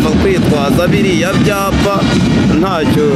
bapfa kwitwaza biriya byapa ntacyo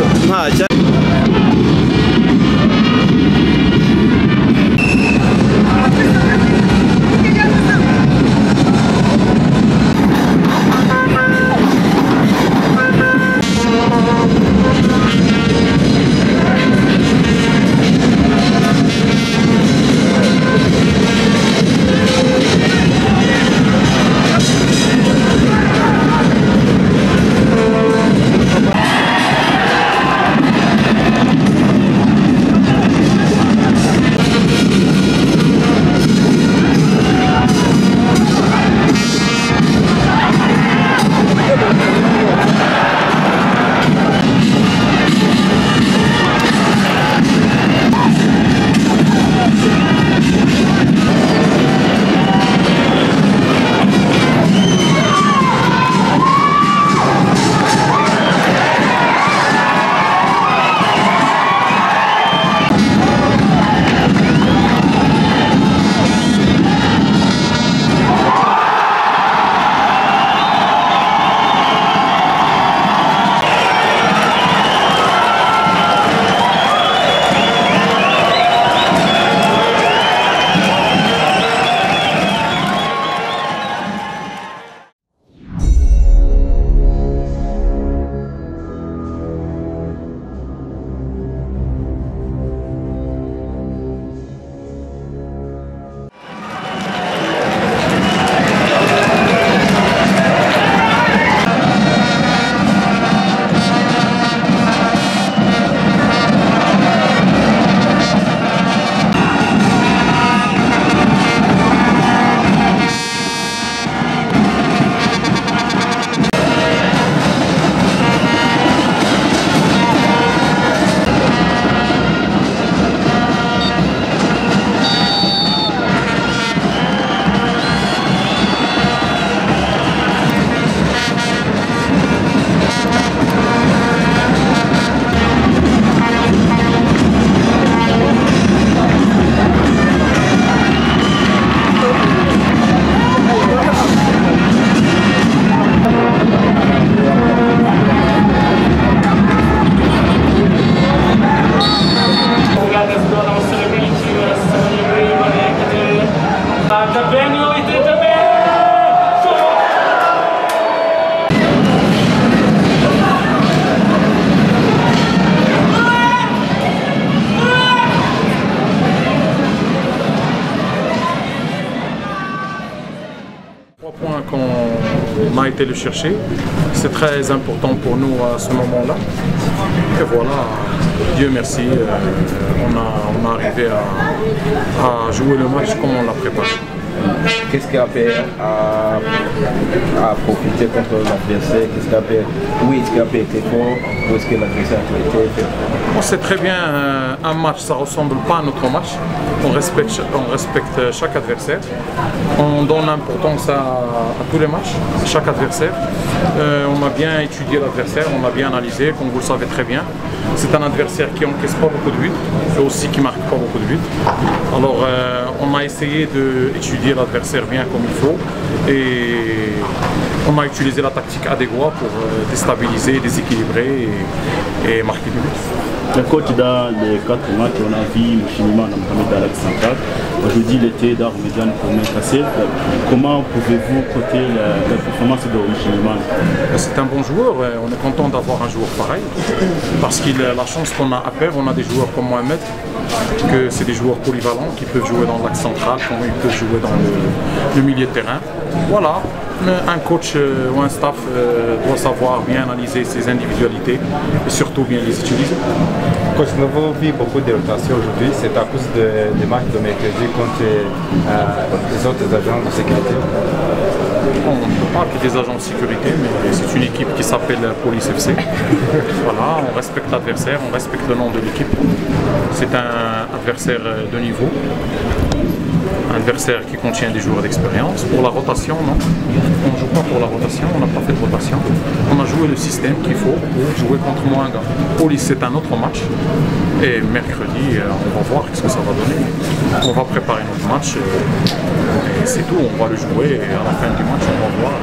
qu'on a été le chercher. C'est très important pour nous à ce moment-là. Et voilà, Dieu merci, on a arrivé à jouer le match comme on l'a préparé. Qu'est-ce qui a fait à profiter contre l'adversaire? Qu'est-ce qui a fait? Où est-ce qu'il a été fort? Où est-ce que l'adversaire a été fort? On sait très bien, un match, ça ne ressemble pas à notre match. On respecte chaque adversaire. On donne l'importance à tous les matchs, chaque adversaire. On a bien étudié l'adversaire, on a bien analysé, comme vous le savez très bien. C'est un adversaire qui n'encaisse pas beaucoup de buts et aussi qui ne marque pas beaucoup de buts. Alors on a essayé d'étudier l'adversaire bien comme il faut et on a utilisé la tactique adéquate pour déstabiliser, déséquilibrer et marquer des buts. Le coach, dans les 4 matchs, on a vu Mouchinima dans Mohamed à l'axe central. Aujourd'hui, il était dans Médiane pour Cassel. Comment pouvez-vous coter la performance de Mouchinima? C'est un bon joueur. On est content d'avoir un joueur pareil. Parce qu'il a la chance qu'on a à Père, on a des joueurs comme Mohamed, que c'est des joueurs polyvalents qui peuvent jouer dans l'axe central, comme ils peuvent jouer dans le milieu de terrain. Voilà. Un coach ou un staff doit savoir bien analyser ses individualités et surtout bien les utiliser. Coach, nous avons vu beaucoup de rotations aujourd'hui. C'est à cause des matchs de mercredi contre les autres agents de sécurité. On ne peut pas que des agents de sécurité, mais c'est une équipe qui s'appelle Police FC. Voilà, on respecte l'adversaire, on respecte le nom de l'équipe. C'est un adversaire de niveau. Un adversaire qui contient des joueurs d'expérience. Pour la rotation, non. On ne joue pas pour la rotation, on n'a pas fait de rotation. On a joué jouer le système qu'il faut pour jouer contre Moanga. Police, c'est un autre match. Et mercredi, on va voir ce que ça va donner. On va préparer notre match et c'est tout. On va le jouer et à la fin du match, on va voir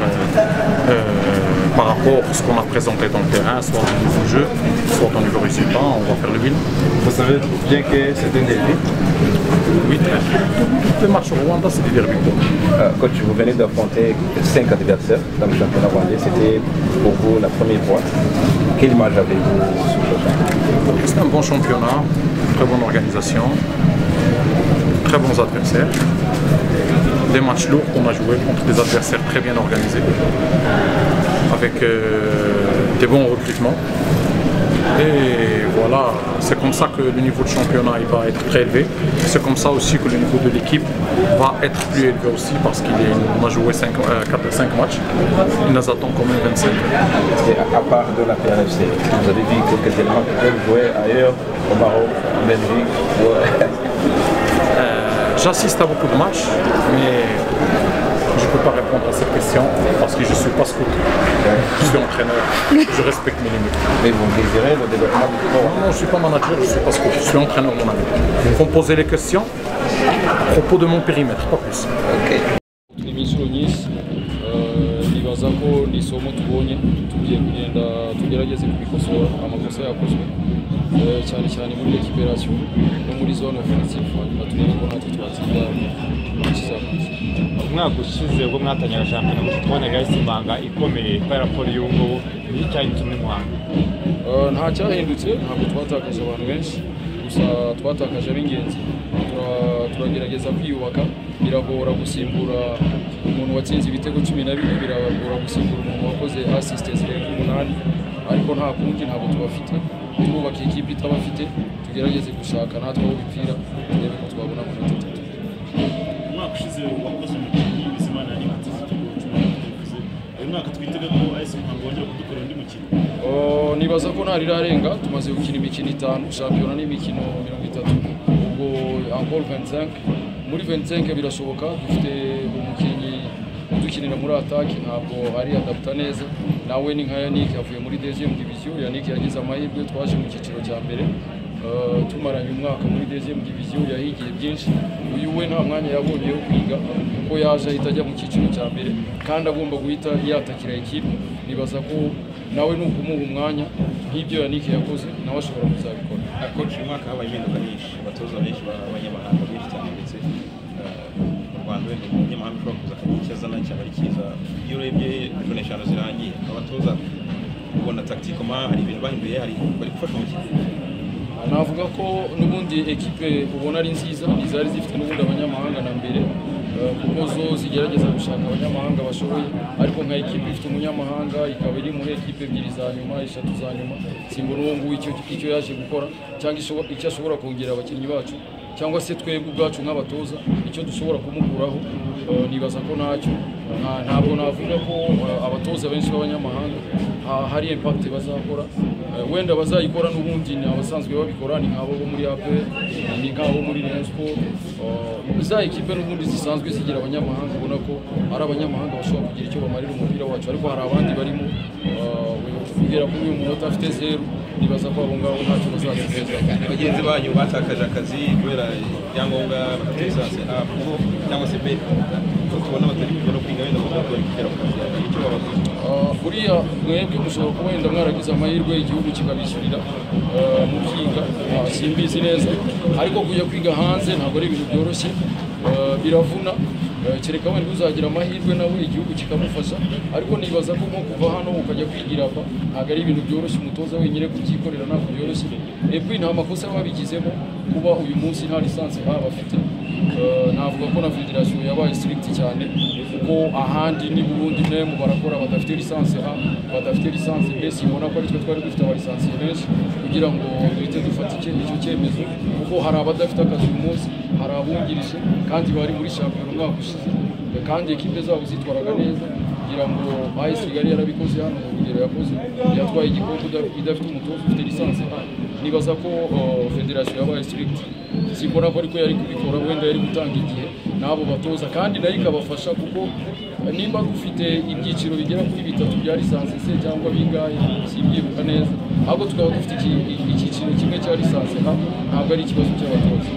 par rapport à ce qu'on a présenté dans le terrain, soit au niveau jeu, soit au niveau résultat, on va faire le bilan. Vous savez bien que c'est un derby. Oui, tous les matchs au Rwanda, c'est des derbys. Coach, vous venez d'affronter 5 adversaires dans le championnat rwandais. C'était pour vous la première fois. Quelle image avez-vous sur le champ? C'est un bon championnat, très bonne organisation, très bons adversaires. Des matchs lourds qu'on a joués contre des adversaires très bien organisés, avec des bons recrutements. Et voilà, c'est comme ça que le niveau de championnat il va être très élevé. C'est comme ça aussi que le niveau de l'équipe va être plus élevé aussi parce qu'on a joué 5 matchs. Il nous attend quand même 25. Et à part de la PRFC, vous avez vu quelques éléments qui peuvent jouer ailleurs, au Maroc, en Belgique J'assiste à beaucoup de matchs, mais je ne peux pas répondre à cette question parce que je ne suis pas scout. Je suis entraîneur, je respecte mes limites. Mais vous désirez le développement du sport? Non, je ne suis pas manager, je ne suis pas scout, je suis entraîneur mon ami. Il faut me poser les questions à propos de mon périmètre, pas plus. Inshuro nyinshi nibaza ko ni isomo tubonye tugiye kugenda tugerageze kubikosora amakosa yakozwe cyane cyane muri récupération no muri zone offensive hanyuma turebe ko natwe twatsinda ikizakuza. Umwaka ushize ubwo mwatanyaga shampiyona twabonaga Isimbanga ikomeye kwa raporo y'ubu ni cyahindutse Muhanga. Nta cyahindutse, ntabwo twatakaje abantu benshi, gusa twatakaje ab'ingenzi. Turagerageza kwiyubaka, biragora gusimbura umuntu watsinze ibitego 12, biragora gusimbura umuntu wakoze assistance zirenga 8, ariko nta kundi ntabwo tubafite. Twubaka ikipe itabafite, tugerageze gushaka natwe aho bipfira, turebe ko twabona amanota 3. Umwaka ushize wakoze umukinnyi Bizimana ari hateze igitego 10. Uyu mwaka twitega ko AS Muhanga wongera kudukora undi mukino. Nibaza ko ntari rarenga, tumaze gukina imikino 5, shampiyona n'imikino 30. Ubwo encore 25. Muri 25 birashoboka dufite umukinnyi udukinira muri attaque, ntabwo ari adapta neza. Nawe ni nka Yannick yavuye muri deuxième division. Yannick yagize amahirwe, twaje mu cyiciro cya mbere. Tumaranye umwaka muri deuxième division, yahigiye byinshi. Uyu we nta mwanya yabonye yo kwiga kuko yaje ahita ajya mu cyiciro cya mbere kandi agomba guhita yatakira equipe. Nibaza ko nawe ni ukumuha umwanya nk'ibyo Yannick yakoze, nawe ashobora kuzabikora. Coach, uyu mwaka habaye impinduka nyinshi, abatoza benshi b'abanyamahanga benshi cyane ndetse mu Rwanda wenda umunyamahanga ushobora kuza akagira icyo azana cyaba ari cyiza. Iyo urebye imvune 5 zirangiye, abatoza ubona tactiquement hari ibintu bahinduye, hari bari gufasha umukino. Navuga ko n'ubundi equipe ubona ari nziza, izari zifite n'ubundi abanyamahanga na mbere kuko zo zigerageza gushaka abanyamahanga bashoboye, ariko nka equipe ifite umunyamahanga ikaba iri muri equipe 2 za nyuma 3 za nyuma, simbona uwo nguwo icyo yaje gukora cyangwa icyo ashobora kongera abakinnyi bacu cyangwa se twebwe ubwacu nk'abatoza icyo dushobora kumukuraho. Nibaza ko ntacyo, ntabwo navuga ko abatoza benshi b'abanyamahanga hari impact bazakora, wenda bazayikora n'ubundi ni abasanzwe babikora, ni nk'abo bo muri APR, ni nk'abo muri Rayon Sport. Za equipe n'ubundi zisanzwe zigira abanyamahanga, ubona ko ari abanyamahanga bashobora kugira icyo bamarira umupira wacu, ariko hari abandi barimo kugera kuri uyu munota afite 0. Nibaza ko abo ngabo ntacyo bazateza. Bagenzi banyu batakaje akazi kubera ibyangombwa bafite lisansi A cyangwa se B, tubona batari kujya no kwiga wenda bazakora kugera ku kazi, icyo babakoze. Buriya mwebwe mushobora kuba wenda mwaragize amahirwe igihugu kikabishyurira mu kwiga, simbizi neza, ariko kujya kwiga hanze ntabwo ari ibintu byoroshye, biravuna. Kereka wenda uzagira amahirwe nawe igihugu kikamufasha, ariko nibaza ko nko kuva hano ukajya kwigira ntabwo ari ibintu byoroshye, umutoza wenyine kubyikorera ntabwo byoroshye. Epui nta makosa babigizemo kuba uyu munsi nta lisansi bafite. Navuga ko na federation yabaye strict cyane kuko ahandi ni Burundi mu barakora badafite lisansi A, badafite lisansi B. Sibona ko ari twe twari dufite aba lisansi benshi kugira ngo duhite dufate icyo cyemezo, kuko hari abadafite akazi uyu munsi, hari abungirije kandi bari muri shampiyona umwaka ushize kandi ekipe zabo zitwaraga neza. ngira ngo AS Kigali yarabikoze hano mu rugero yakoze yatwaye igikombe idafite umutoza ufite lisansi nibaza ko federasiyo yabaye strict simbona ko ariko yari kubikora wenda yari gutanga igihe n'abo batoza kandi nayo ikabafasha kuko nimba dufite ibyiciro bigera kuri 3 bya lisansi se cyangwa bingahe simbyibuka neza ahubwo tukaba dufite icyiciro kimwe cya lisansi ntabwo ari ikibazo cy'abatoza